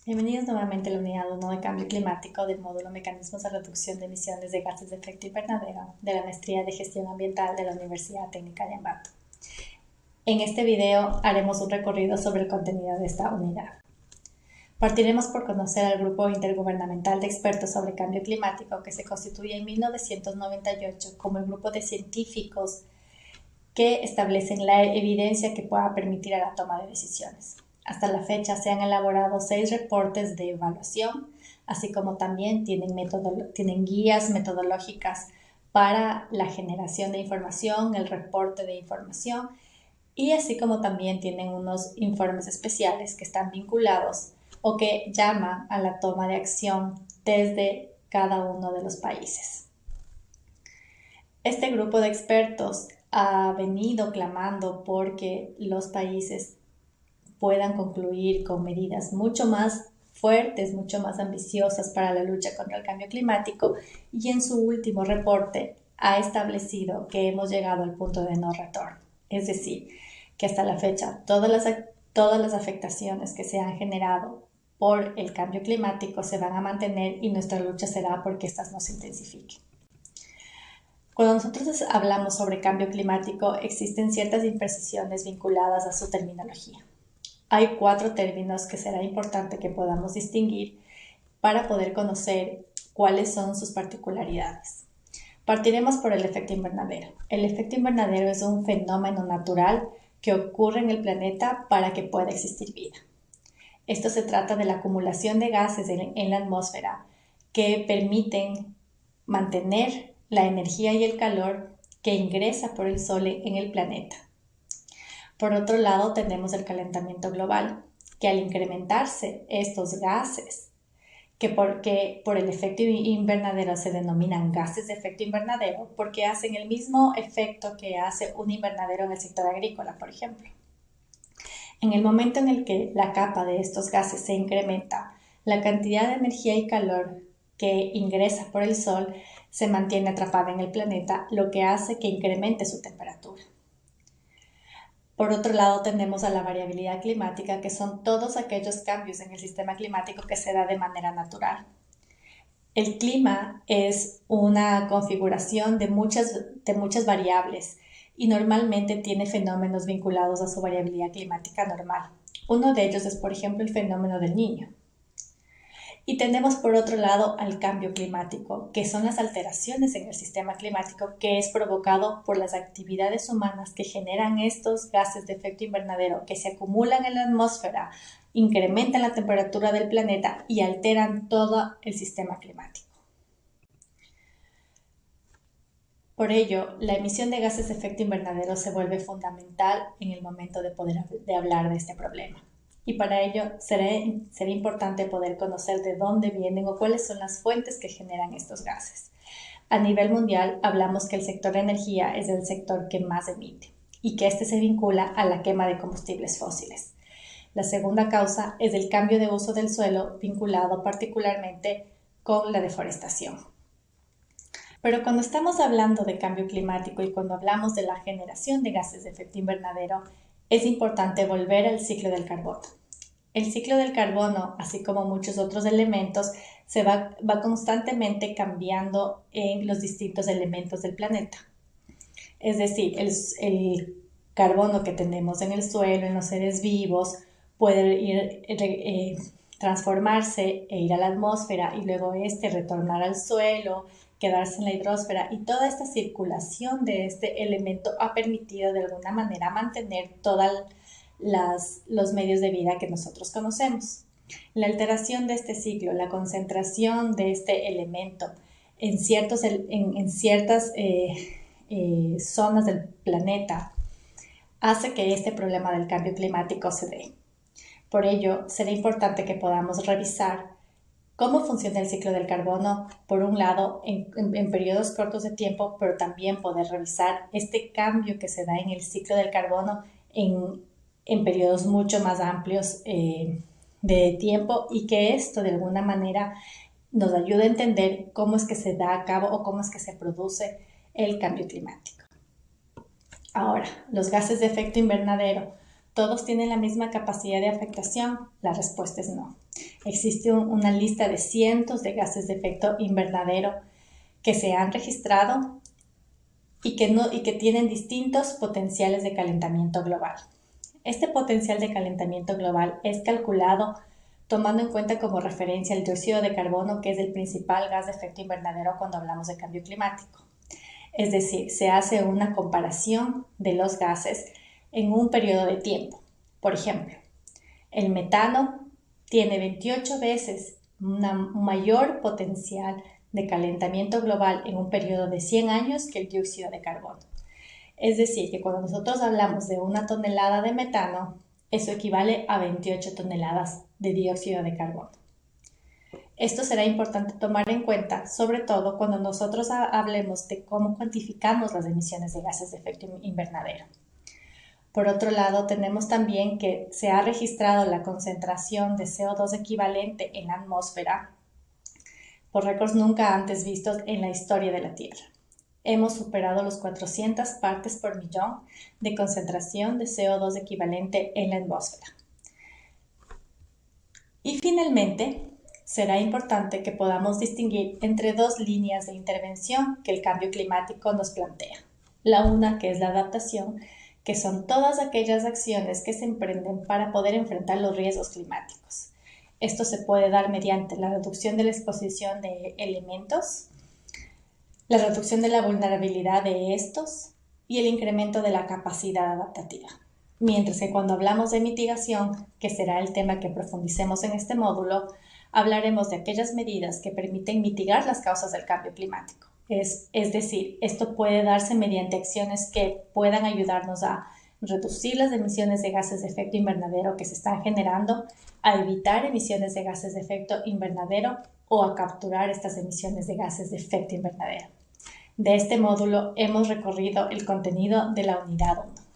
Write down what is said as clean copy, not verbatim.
Bienvenidos nuevamente a la unidad 1 de cambio climático del módulo Mecanismos de Reducción de Emisiones de Gases de Efecto Invernadero de la Maestría de Gestión Ambiental de la Universidad Técnica de Ambato. En este video haremos un recorrido sobre el contenido de esta unidad. Partiremos por conocer al Grupo Intergubernamental de Expertos sobre Cambio Climático que se constituye en 1998 como el grupo de científicos que establecen la evidencia que pueda permitir a la toma de decisiones. Hasta la fecha se han elaborado 6 reportes de evaluación, así como también tienen guías metodológicas para la generación de información, el reporte de información y así como también tienen unos informes especiales que están vinculados o que llaman a la toma de acción desde cada uno de los países. Este grupo de expertos ha venido clamando porque los países puedan concluir con medidas mucho más fuertes, mucho más ambiciosas para la lucha contra el cambio climático, y en su último reporte ha establecido que hemos llegado al punto de no retorno. Es decir, que hasta la fecha todas las afectaciones que se han generado por el cambio climático se van a mantener y nuestra lucha será porque éstas no se intensifiquen. Cuando nosotros hablamos sobre cambio climático, existen ciertas imprecisiones vinculadas a su terminología. Hay 4 términos que será importante que podamos distinguir para poder conocer cuáles son sus particularidades. Partiremos por el efecto invernadero. El efecto invernadero es un fenómeno natural que ocurre en el planeta para que pueda existir vida. Esto se trata de la acumulación de gases en la atmósfera que permiten mantener la energía y el calor que ingresa por el Sol en el planeta. Por otro lado, tenemos el calentamiento global, que al incrementarse estos gases, que por el efecto invernadero se denominan gases de efecto invernadero, porque hacen el mismo efecto que hace un invernadero en el sector agrícola, por ejemplo. En el momento en el que la capa de estos gases se incrementa, la cantidad de energía y calor que ingresa por el Sol se mantiene atrapada en el planeta, lo que hace que incremente su temperatura. Por otro lado, tenemos a la variabilidad climática, que son todos aquellos cambios en el sistema climático que se da de manera natural. El clima es una configuración de muchas variables y normalmente tiene fenómenos vinculados a su variabilidad climática normal. Uno de ellos es, por ejemplo, el fenómeno del Niño. Y tenemos por otro lado al cambio climático, que son las alteraciones en el sistema climático que es provocado por las actividades humanas que generan estos gases de efecto invernadero que se acumulan en la atmósfera, incrementan la temperatura del planeta y alteran todo el sistema climático. Por ello, la emisión de gases de efecto invernadero se vuelve fundamental en el momento de hablar de este problema. Y para ello será importante poder conocer de dónde vienen o cuáles son las fuentes que generan estos gases. A nivel mundial, hablamos que el sector de energía es el sector que más emite y que este se vincula a la quema de combustibles fósiles. La segunda causa es el cambio de uso del suelo vinculado particularmente con la deforestación. Pero cuando estamos hablando de cambio climático y cuando hablamos de la generación de gases de efecto invernadero, es importante volver al ciclo del carbono. El ciclo del carbono, así como muchos otros elementos, se va constantemente cambiando en los distintos elementos del planeta. Es decir, el carbono que tenemos en el suelo, en los seres vivos, puede transformarse e ir a la atmósfera y luego retornar al suelo, quedarse en la hidrosfera, y toda esta circulación de este elemento ha permitido de alguna manera mantener todos los medios de vida que nosotros conocemos. La alteración de este ciclo, la concentración de este elemento en ciertas zonas del planeta hace que este problema del cambio climático se dé. Por ello, será importante que podamos revisar cómo funciona el ciclo del carbono, por un lado, en periodos cortos de tiempo, pero también poder revisar este cambio que se da en el ciclo del carbono en periodos mucho más amplios de tiempo, y que esto de alguna manera nos ayude a entender cómo es que se da a cabo o cómo es que se produce el cambio climático. Ahora, los gases de efecto invernadero ¿Todos tienen la misma capacidad de afectación? La respuesta es no. Existe una lista de cientos de gases de efecto invernadero que se han registrado y que tienen distintos potenciales de calentamiento global. Este potencial de calentamiento global es calculado tomando en cuenta como referencia el dióxido de carbono, que es el principal gas de efecto invernadero cuando hablamos de cambio climático. Es decir, se hace una comparación de los gases en un periodo de tiempo. Por ejemplo, el metano tiene 28 veces un mayor potencial de calentamiento global en un periodo de 100 años que el dióxido de carbono. Es decir, que cuando nosotros hablamos de una tonelada de metano, eso equivale a 28 toneladas de dióxido de carbono. Esto será importante tomar en cuenta, sobre todo cuando nosotros hablemos de cómo cuantificamos las emisiones de gases de efecto invernadero. Por otro lado, tenemos también que se ha registrado la concentración de CO2 equivalente en la atmósfera por récords nunca antes vistos en la historia de la Tierra. Hemos superado los 400 partes por millón de concentración de CO2 equivalente en la atmósfera. Y finalmente, será importante que podamos distinguir entre dos líneas de intervención que el cambio climático nos plantea. La una, que es la adaptación, que son todas aquellas acciones que se emprenden para poder enfrentar los riesgos climáticos. Esto se puede dar mediante la reducción de la exposición de elementos, la reducción de la vulnerabilidad de estos y el incremento de la capacidad adaptativa. Mientras que cuando hablamos de mitigación, que será el tema que profundicemos en este módulo, hablaremos de aquellas medidas que permiten mitigar las causas del cambio climático. Es decir, esto puede darse mediante acciones que puedan ayudarnos a reducir las emisiones de gases de efecto invernadero que se están generando, a evitar emisiones de gases de efecto invernadero o a capturar estas emisiones de gases de efecto invernadero. De este módulo hemos recorrido el contenido de la unidad 1.